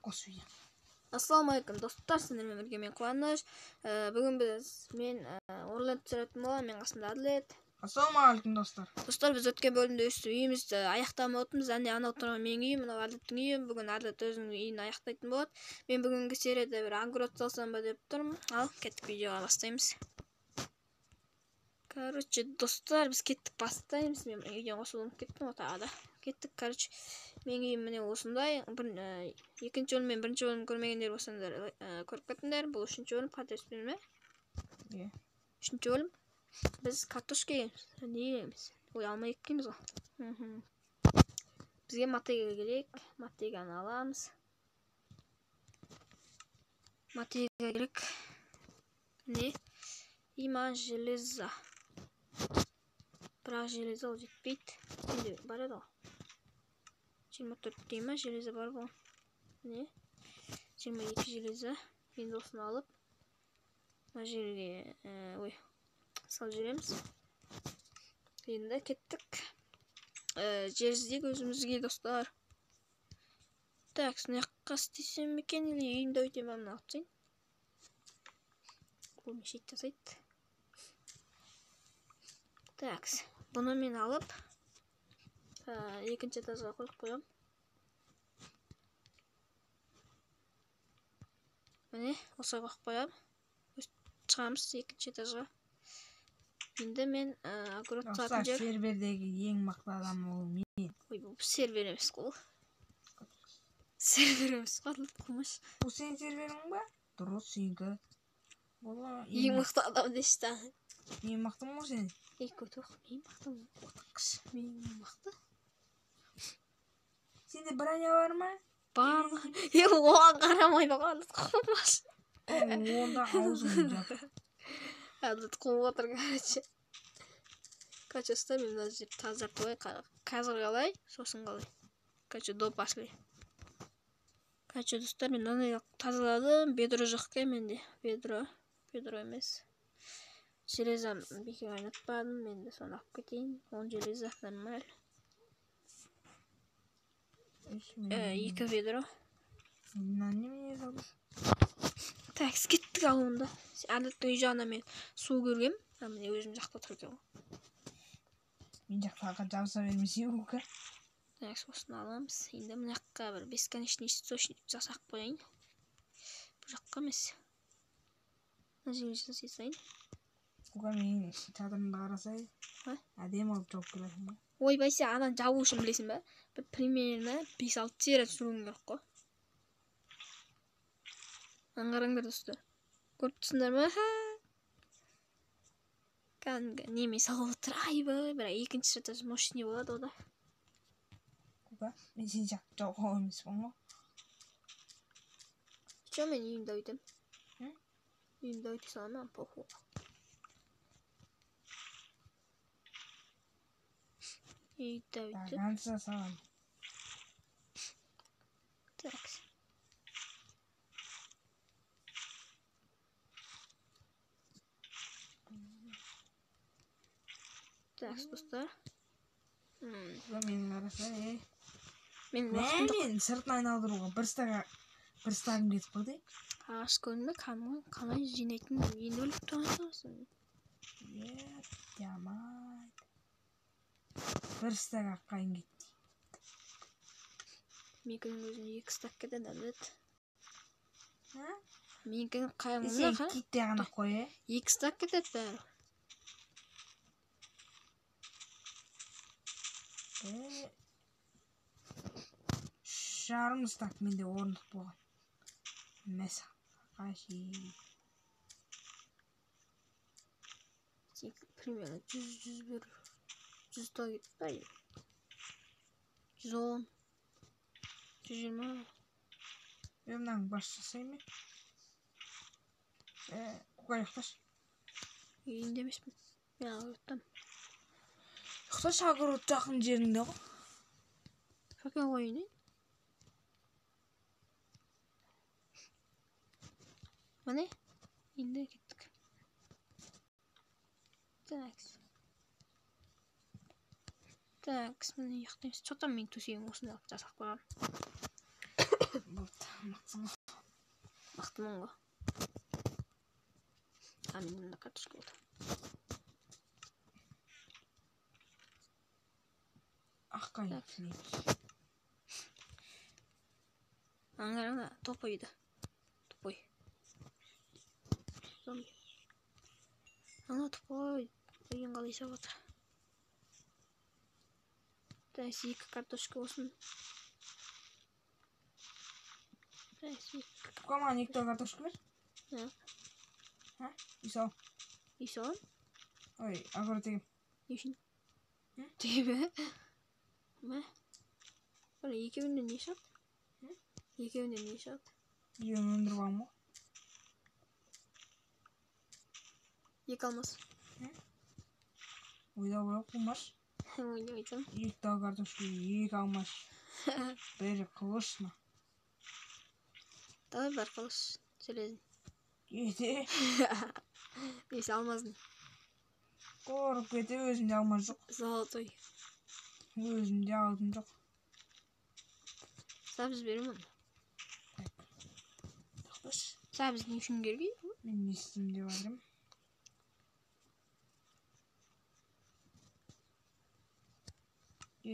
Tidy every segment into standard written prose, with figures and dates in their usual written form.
қосып. Ассалаумағалейкум достар, сіздермен бірге мен Қуаныш. Бүгін мен Орланд түсіретін боламын, мен қасымда Әділет. Ассалаумағалейкум достар. Достар, біз өткен бөлімде үйімізді аяқтамай отырмыз. Анау тұрған менің үйім, мынау Әділеттің үйі. Бүгін Әділет өзінің үйін аяқтайтын болады. Мен бүгінгі серияда бір огород салсам ба деп тұрмын. Ал, кеттік, видеоға бастаймыз. Короче, достар, біз кеттік, бастаймыз. Мен үйден қосылып кеттім, отағада. Кеттік, короче, менің үйім міне осындай. Екінші бөлім мен бірінші бөлім көрмегендер болсаңдар көріп кетіңдер. Бұл үшінші бөлім, қателеспеймін бе? Үшінші бөлім. Біз картошка егеміз. Не егеміз? Ой, алма еккенбіз ғой. Бізге мотыга керек. Мотыганы аламыз. Мотыга керек. Не? Има железо. Бірақ железо ол жетпейді. Енді бар еді ғой. 24 дей ма, железо бар бұл. Не? 22 железо. Енді осыны алып, мына жерге салып жібереміз. Енді кеттік. Жер іздейік өзімізге, достар. Так, соны жаққа істесем екен, или үйімді өйтем ба, мына алып тастайын. Бұл мешіт жасайды. Так, бұны мен алып, екінші этажға қойып қоям. Міне, осыға қойып қоям. Шығамыз екінші этажға. Енді мен огород салатын жер. Сервердегі ең мықты адам ол мен. Ой, бұл сервер емес қой. Сервер емес қой, қылмыш. Бұл сен серверің ба? Дұрыс, сенікі. Ең мықты адам дешті. Ең мықты ма сен? Көтіп, ең мықты ма? Мен мықты. Сенде броня бар ма? Бар. Оған қарамайды қалды, қылмаш. Онда аузың жап. Әділет қылып отыр, короче. Короче, ұста, мен мына жерді тазартып алайын. Қазір қалай, сосын қалай. Короче, доп ашылай. Короче, достар, мен мынаны тазаладым. Бедро жоқ екен менде. Бедро емес. Железо бекер ойнатпадым. Мен де соны алып кетейін. 10 железо нормаль. 2 ведро. Немене салды? Так, кеттік алуында. Әділеттің үй жағына мен су көргем. Міне өзім жақта тұр екен ғой. Мен жақтаға жабыса бермесе өкі. Так, сосын аламыз. Енді мына жаққа бір бесконечный источник жасақ қояйын. Бұл жаққа емес. Мына жерге жасайын. Оға мен чатырымды қарасай. Әдем алып жауып келесің ба? Ой, байсе, адан жабу үшін білесің ба? Бір примерно 5-6 жерет сүруің керек қой. Аңғарыңдар достар. Көріп тұрсыңдар ма? Кәдімгі неме салып отыр. Айбай, бірақ екінші этаж мощный болады ода. Оға, мен сен жақты жауға емеспін ғой. Че, мен үйімді өйтем? Үйімді өйте саламын, похуй. Үйді өйтіп. Так, анса салам. Так. Так, достар. Менің қарасай, Мен сыртын айналдыруға бір стагым кетіп қойды. Ағаш көрінді, қалай жинайтын енді біліп тұрғансың. Ямайд. Бір стаг аққайын кетті. Менің өзіне 2 стаг кетеді, Әділет. Менің қайымызда сен кетте ғана қой, 2 стаг кетеді бәрі. Жарым стаг менде орындық болған. Мәса, қаши. Примерно 100 100 кетті, 110, 120. Мынаның бас жасай ме? Қоға ұйықташ. Үйінде емеспін. Мен ағырттым. Ұйықташ огород жақын жеріңде ғой. Шакен қойын, Міне, енді кеттік. Так, міне ұйықтаймыз. Чоқтан мен төсегім осында жасақ қойған. Болды, мыңға. Мен мында картошка болды. Аққай. Ана топойды. Топой. Зомби. Ана топой. Деген қалай сап отыр. Тәйсі 2 картошка болсын. Тәйсі 2. Тұқама 2 картошка бер? Ha? Iso. Iso? Ой, агро тегім. Не үшін? Тегі? Ма? Böyle екеуінен не шығады? Екеуінен не шығады? Үйен өндіріп алым ғой. 2 алмас. Ойда қылмаш. Ойда айтам. 2 картошка, 2 алмаш. Бәрі қылышма. Давай бар қылыш. Железін. Кете. Несі алмаздың. Қорып кете, өзімде алмаз жоқ. Золотой. Өзімде алдым жоқ. Сабыз берім оны. Тақташ. Сабыз не үшін кербейді? Мен не істеймін деп адырым.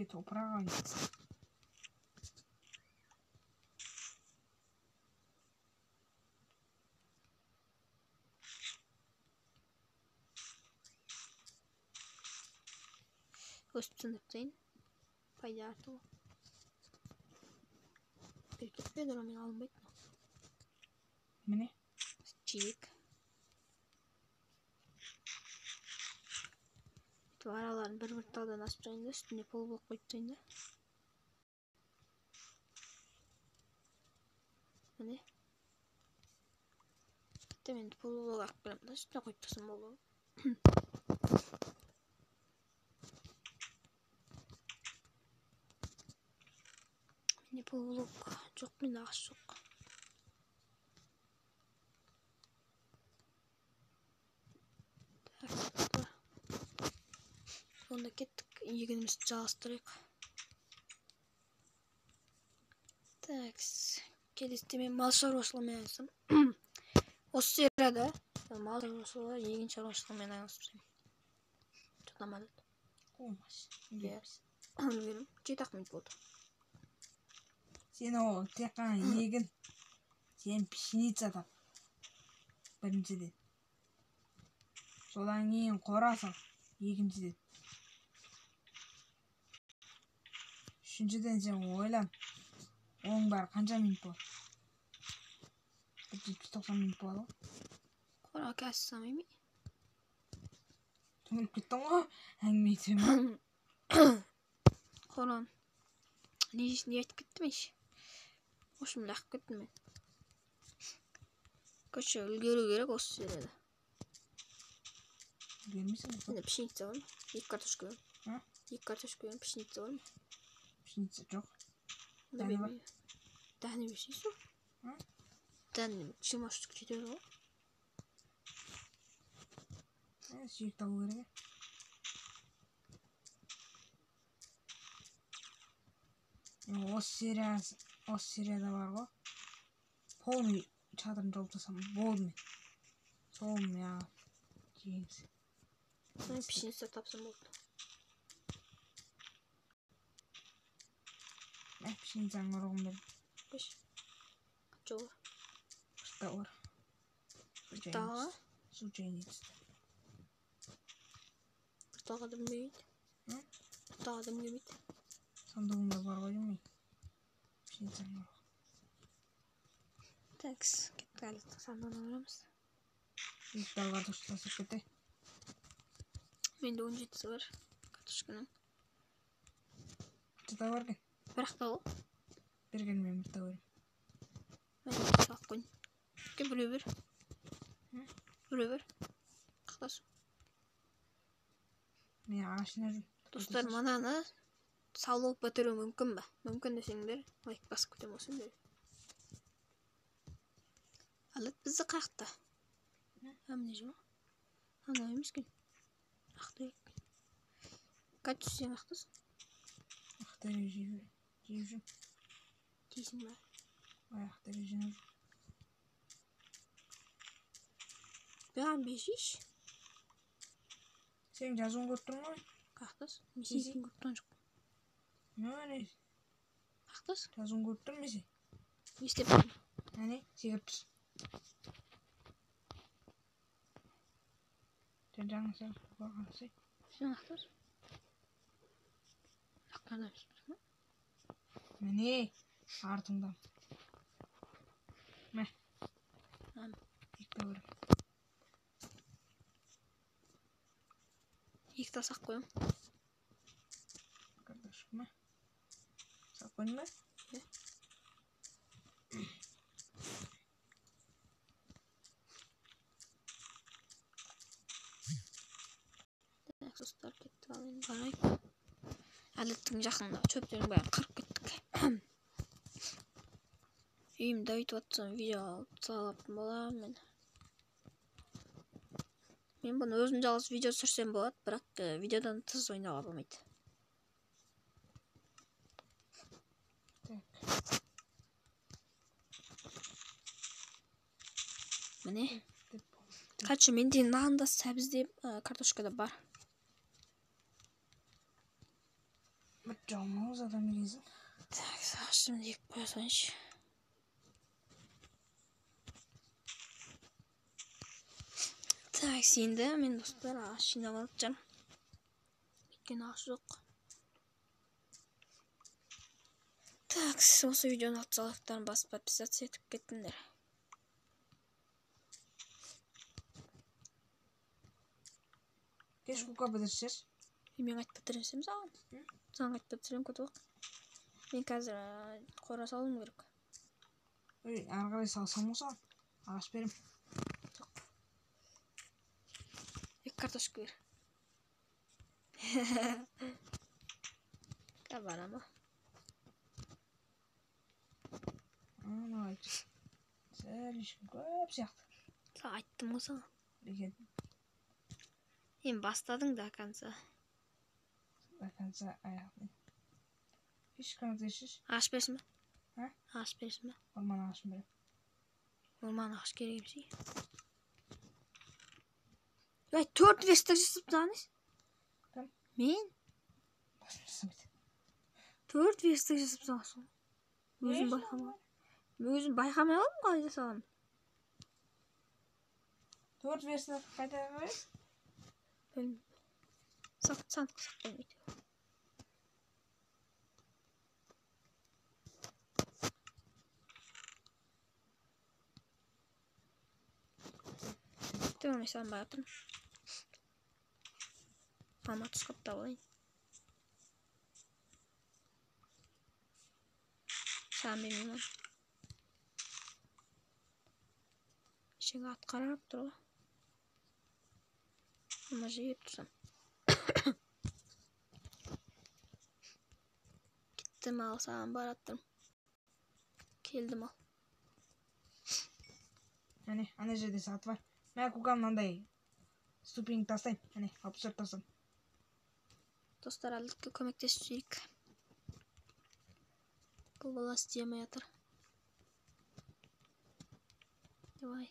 Топырақ айын. Өстіп сындыртайын. Пайда артуы. Кетпеді, мен алынбайды. Міне? Жиек. Араларын бір-бір талдан асып жайында, үстінде пол болып қойып жайында. Міне. Мен пол болып ақып келем да, үстіне қойып тұрсын болу. Менде пол болып жоқ, мен ағаш жоқ. Онда кеттік, егінімізді жалғастырайық. Такс, келесіде мен мал шаруашылығымен айналысам. Осы серияда мал шаруашылығы, егін шаруашылығымен айналысып. Тұтамады. Қоймаш. Үлгерім. 7 минут болды. Сен ол тек қана егін. Сен пшеница тап. Біріншіден. Содан кейін қора сал. Екіншіден. Үшіншіден сен ойлан. Оның бәрі қанша минут болады? 190 минут болады. Қора кәсі самайме? Түңіліп кеттің ғой, әңгіме етемін. Қоран. Не айтып кеттім еш? Ошымды ақып кеттім мен. Көше үлгеру керек осы серияда. Үлгермейсің бе? Енді пшеница бар ма? 2 картошка бар. 2 картошка бар, пшеница бар ма? Пшеница жоқ. Дәні бар. Дәні берсейсің? Дәні 20 штук жетеді ғой. Сүйек табу керек. Осы серияда бар ғой. Полный çadırın жауып тастасам болды мен. Сол мен жеңіс. Мен пшеница тапсам болды. Пшеницаның ұрығын бер. Қыш. Қанша бар? Қышта бар. Тағы? Су жайын етісті. Тағы дым келмейді. Тағы дым келмейді. Сандығында бар ғой демей. Пшеницаның ұрығы. Такс, кеттік әлі сандығына барамыз. Екі картошка тасып кетті. Менде 17-сі бар картошканың. Қаншада бар кен? Бірақта ғой. Берген мен бірді көрем. Мен сақ қойын. Ке біреу бір. Біреу бір. Қақтасың. Мен ағашына жүрм. Достар, мананы салып бітіру мүмкін ба? Мүмкін десеңдер, лайк басып күтем осыңдер. Алып бізді қақта. Әміне жема. Ана емес кен. Ақты ек. Қат сен ақтысың? Ақтары жейіп жүрм. Дейсің ба? Ой, ақтары жинап жүрм. Ben 5 iş. Sen жазуын көріп тұрмын ғой. Қақтас? Мен сенің көріп жоқ. Міне, Қақтас? жазуын көріп тұрмын мен. Не істеп тұрмын? Әне, секіріп тұр. Сен жаңа сен қорғансың. Сен қақтас? Қаққанда тұрсың ба? Міне, артыңдан. Мә. Екті көрім. Екі тасақ қойым. Картошка ма? Сақ қойын ба? Состар кетті ал енді қарайық. Әлеттің жақында шөптердің бәрін қырып кеттік. Үйімді өйтіп атсам видео алып салатын боламын мен. Мен бұны өзім жалғыз видео түсірсем болады, бірақ видеодан тыс ойнауға болмайды. Міне. Қачы менде нан да сәбіз де картошка да бар. Bir camımız adam gelsin. Так, şimdi yiyip koyasaymış. Так, şimdi men dostlar aş yine alacağım. Gene aş yok. Так, осы видеоны атсалықтарын басып подписаться етіп кеттіңдер. Кеш kuka бітірсіз? Мен айтып бітірсем саған. Саған айтып бітірсем көтіп. Мен қазір қора салуым керек. Ары қарай салсам осыған. Ағаш берем. Екі картошка бер. Кабара ма? Ана айтшы. Сәл ешкім көп сияқты. Саған айттым ғой саған. Бекет. Мен бастадың да конца. До конца аяғын. Ешкім өтешіш. Ағаш берсін бе? Ә? Ағаш берсін бе? Орман ағашын берем. Орман ағаш керек емші. Ай, 4 верстік жасыптаңыз? Кім? Мен? Басым жасамайды. 4 верстік жасыптаңыз. Өзім байқамай. Өзім байқамай алдым қалай жасаған. 4 верстік қайта қойып? Білмеймін. Сандық сақтаймайды. Төвіне санбай атырым. Ама тұсқапта болайын. Саған бермеймін. Ішіңе ат қарап тұр ғой. Ама жиып тұрсам. Кеттім ал, саған бараттым. Келдім ал. Әне, ана жерде саты бар. Мен кукам мынандай ступеньді тастайын. Әне, алып түсіріп тастайын. Достар, әлдікке көмектесіп. Бұл бала істемей жатыр. Давай.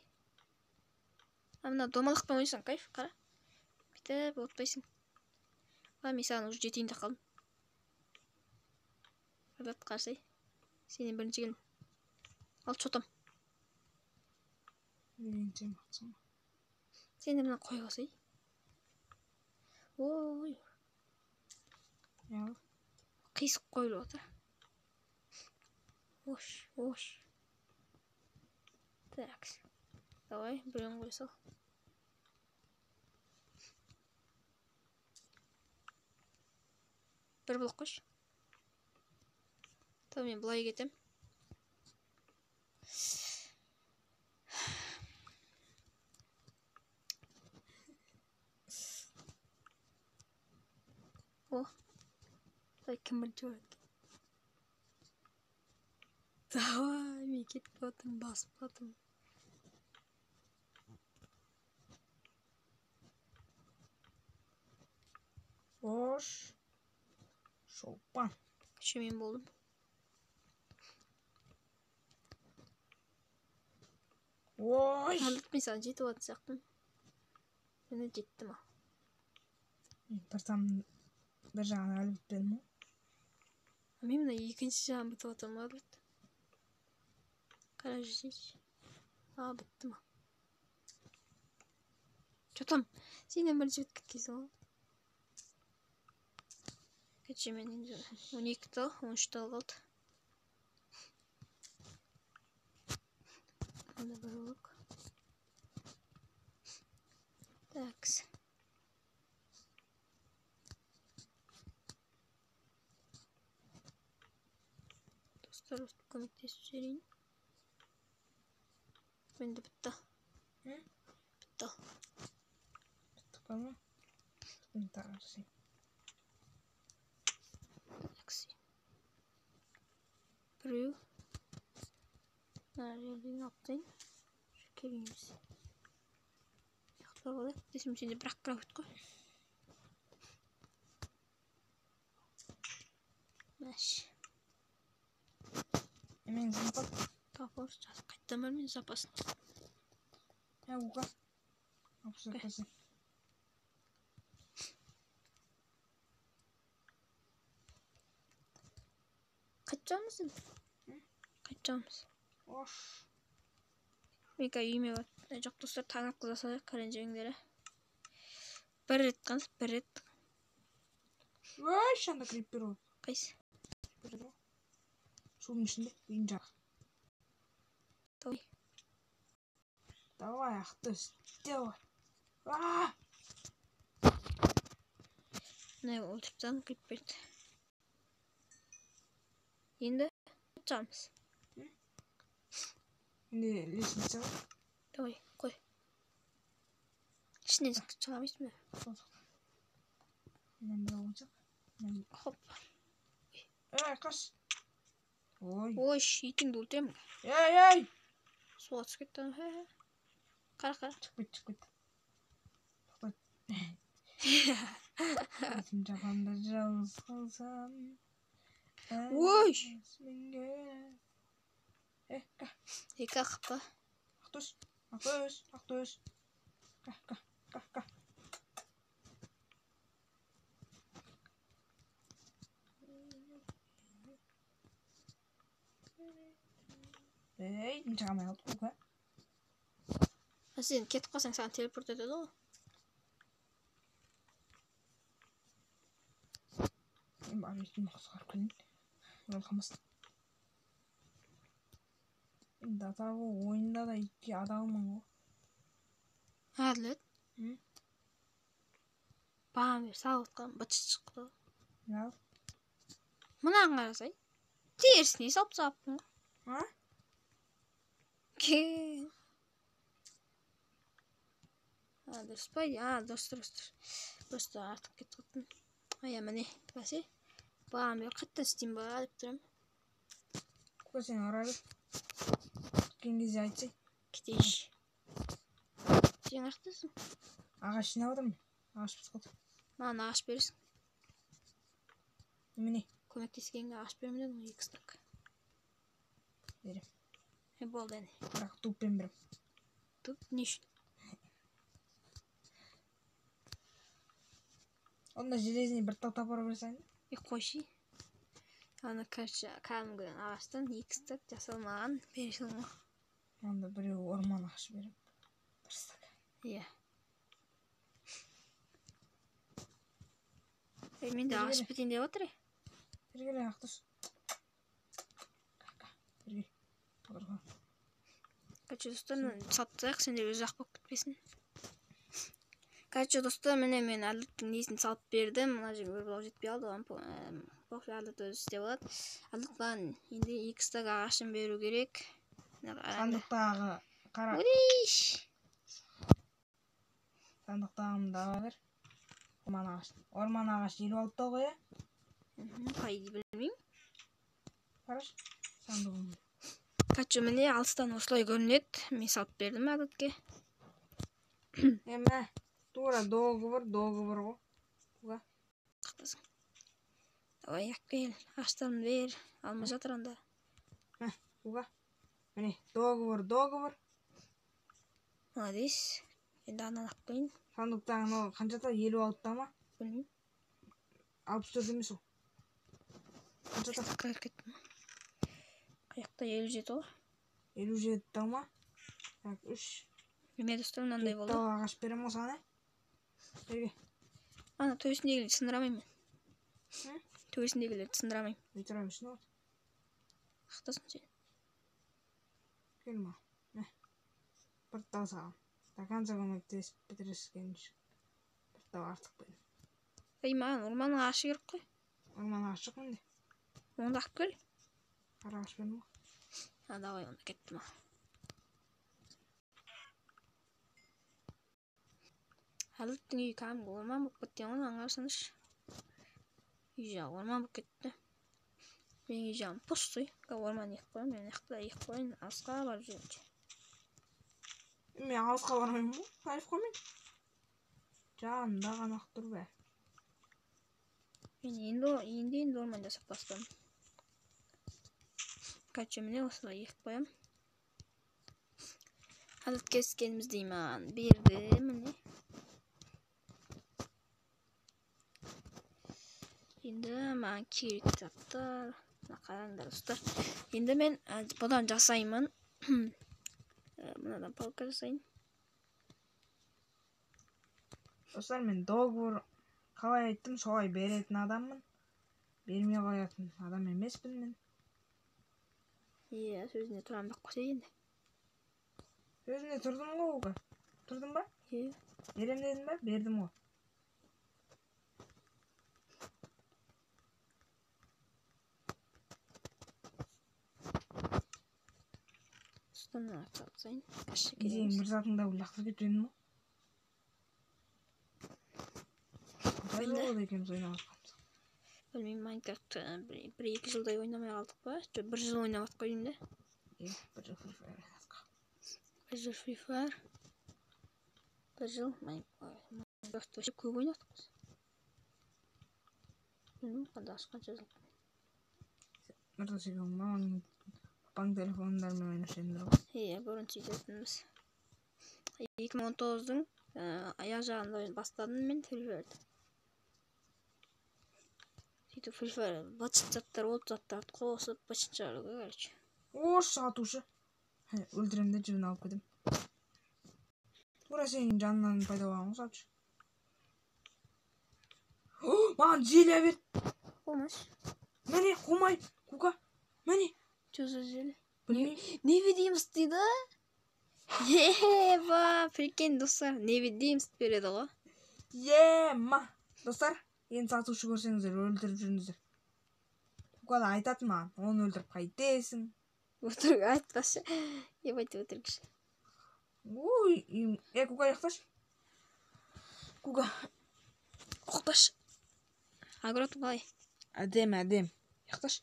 Мына домалақпен ойнасаң кайф, қара. Бүйтіп отпайсың. Мен саған уже жетейінде қалдым. Адат қарсай. Сенен бірінші келдім. Ал чотам. Үйренші мақсың. Сені мына қой қасай. Ой. Қисық қойылып отыр. Ош, ош. Так. Давай, біреуін қой сал. Бір блок қойш. Тамам, мен бұлай кетем. О, давай кім бірінші болады. Давай, мен кетіп батырмын, басып батырмын. Ош. Шолпан. Еще мен болдым. Ой. Алдық мен саған жетіп аты сияқтым. Mene жетті ма? Bir жағын әлі бітпеді ме? Мен мына екінші жағын бітіп отырмын ба біледі. Қара жүрсейші. Бітті ма? Жатам. Сенен бірінші бітіп кеткенсің ғой. Кәтші мен енді 12 тал, 13 тал қалды. Мында бір олық. Такс. Достар көмектесіп жіберейін. Менде бітті. Бітті. Бітті қалма? Мен тағарсың. Такси. Біреу. Жерден аптайын. Келейміз. Яқтар қалай? Десім сенде бірақ өт қой. Мәш. Мен запас. Запас. Қайттан бар мен запасын. Уға. Апсы запасы. Қайтжамыз енді? Қайтжамыз. Ош. Мека үйме бар. Жоқ достар таң атқызаса қаренжеңдері. Бір рет қаныс, бір рет. Өй, шанда криппер ол. Қайсы? Судың ішінде үйін жақ. Давай, Ақтөс, давай. Не отырыптан крипперді. Енді жатамыз. Енді лесница ғой. Давай, қой. Ішінен шығамайсың ба? Мен бір олacak. Хоп. Қаш. Ой. Ой, итіңді өлтіремін. Ей! Суға түсіп кетті. Қара. Çık git. Bizim Japan'da жалғыз қалсам. Ой! Екі ақып па? Ақтөс. Қа. Ей, мен жағамай қалды көк, Сен кетіп қалсаң саған телепорт етеді ғой. Мен бар етін мақсығарып келейін. Ол қамасын. Енді атағы ойында да итке адалмын ғой. Әділет. Бағам бер сау отқан бытшы шықты. Ал. Мұнан қарасай. Терісіне салып саппын ғой. Кен. Дұрыс па? Дұрыс. Просто артық кетіп қаттым. Міне, бәсе. Бағам бер қаттан істейін ба деп тұрам. Көке сен арады. Кеткен кезде айтсай. Кетейші. Сен ақтасың. Ағаш жинап отырмын. Ағаш біз қалды. Маған ағаш бересің. Міне. Көмектескенге ағаш бермеден 2 стак. Берем. Болды әне. Бірақ туппен берем. Туп не үшін? Онда железіне бір тау тапыр берсең. Қойшы. Аны кәдімгіден ағаштан 2 стак жасалмаған бересің ғой. Онда біреу орман ағаш берем. 1 стак. Иә. Менде ағаш бітейін деп отыр. Бергелі Ақтөс. Бергел. Кәтші достар, саттық, сендер өз ақ болып кетпесін. Кәтші достар, мен әлдеттің несін салып бердім. Мұна жерге бір блок жетпей алды. Бұл әлдет өзі істеп алады. Әлдет баған енді 2 стак ағашын беру керек. Сандықтағы қара. Өрейш! Сандықтағымдағы бір. Орман ағаш 56 тау ғой, Қайды білмеймін. Қараш, сандығым. Кәтші міне алыстан осылай көрінеді. Мен салып бердім әлдетке. Әмә, тура доғыбыр ғой. Құға. Қақтасың. Давай, әкпел. Ағаштарын бер. Алма жатыр анда. Құға. Міне, доғыбыр. Молодец. Енді ананы алып қояйын. Сандықтағы мынау қаншада? 56-та ма? Білмеймін. 64 емес ол. Қаншада? Қайыр кеттім. Қаяқта 57 ғой. 57-та ма? Так, 3. Неме достар мынандай болды. Тауға ағаш берем ғой саған, Берге. Ана төбесіндегілерді сындырамаймын мен. Төбесіндегілерді сындырамаймын. Бейтіра үшін ол. Қақтасын сен. Келма. Bir tava sağlam. Takanca көмектесіп бітіріскенше. Bir tava артық бен. Ей, маған орманға ашы керек қой. Орман ашық мынде. Онда ақ кел. Қара ағаш бен ғой. Давай, онда кетті ма. Халықтың үйі кәдімгі орман болып кетті ғой, аңғарсаңызшы. Үй жағы орман болып кетті. Менің үй жағым пустой. Орман егіп қоямын, мен егіп қояйын, алысқа барып жүргенше. Мен алысқа бармаймын ғой, қайып қоймайын. Жанында ғана тұр бә. Мен енді орман жасап бастадым. Короче, міне осылай егіп қоямын. Алып кескеніміздей маған берді, міне. Енді маған керек заттар. Қараңдар достар. Енді мен бұдан жасаймын. Мынадан палка жасайын. Достар, мен договор қалай айттым, солай беретін адаммын. Бермей қоятын адам емеспін мен. Сөзіне тұрам деп қойсай енді. Сөзіне тұрдым ғой оға. Тұрдым ба? Берем дедім ба? Бердім ғой. Тұстан атсайын. Кезең бір затында ұлақтыр кетуенім ғой. Қай жолы екеміз ойнап атқамыз? Білмеймін, Майнкрафт 1-2 жылдай ойнамай қалдық ба? 1 жыл ойнап атқойын да. 1 жыл Free Fire ойнадық. 1 жыл Free Fire. 1 жыл Майнкрафт вообще көп ойнадық біз. Білмеймін, қанша жыл. Нұрда секунд ма, оның папаң телефондармен ойнашайындар ғой. Бұрын сөйтетінбіз. 2019-дың аяқ жағында бастадым мен Free Fire'ді. Сөйтіп Free Fire бачыт заттар олып заттарды қосып бачыт жарылды, короче. Ош, атушы. Өлтіремді жібін алып кетім. Бұра сенің жанынан пайда болған ғысатшы. Маған желе бер. Olmaz. Məni қумай, Kuka. Məni. Çözücülü. Bilmeyim. Ne bileyim istedi? Прикинь, достар, не bileyim istedi o. Ма. Достар, енді сатушы көрсеңіздер, өлтіріп жүріңіздер. Kuka да айтатын маған, оны өлтіріп қайтесің. Өтірік айтпашы. Ебать өтірікші. Ой, Kuka яқташ. Kuka. Ұқташ. Агроту қалай? Әдем. Яқташ.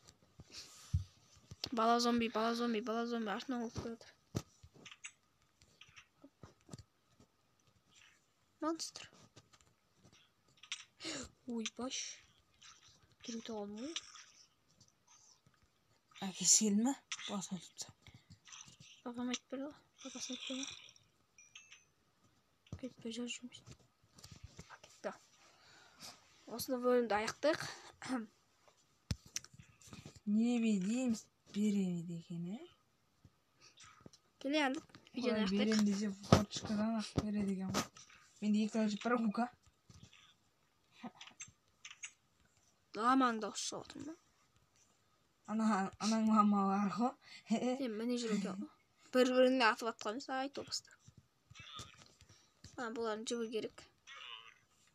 Бала зомби. Артынан олып көрдір. Монстр. Ой, баш. Түріті қалдым ғой. Әкесі келді ме? Басын тұтса. Папам айтып берді ғой. Папасын айтып берді. Кетпей жар жүрміз. Кетті. Осыны бөлімді аяқтық. Не бедейміз беремеді екен, Келе алдық. Видеоны аяқтық. Берем десе фоточкадан ақ береді екен ғой. Менде 2 тал жіп бар Kuka. Ламаңда ұшса отырмын. Анаң мама бар ғой. Міне жүріп екен. Бір-біріне атып атқанымыз айт обасты. Бұларын жібі керек.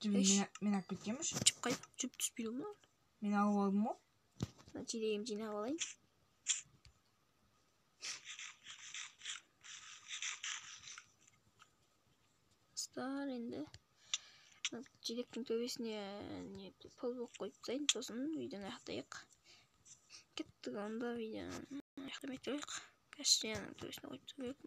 Жібін мен ақ кеткенміш. Жіп қайда? Жіп түспейді ма? Мен алып алдым ғой. Жидегім жинап алайын. Стар енді. Жидектің төбесіне пол болып қойып тастайын. Сосын видеоны аяқтайық. Кеттік онда видеоны аяқтамай тұрайық. Кәшті төбесіне қойып тұрайық.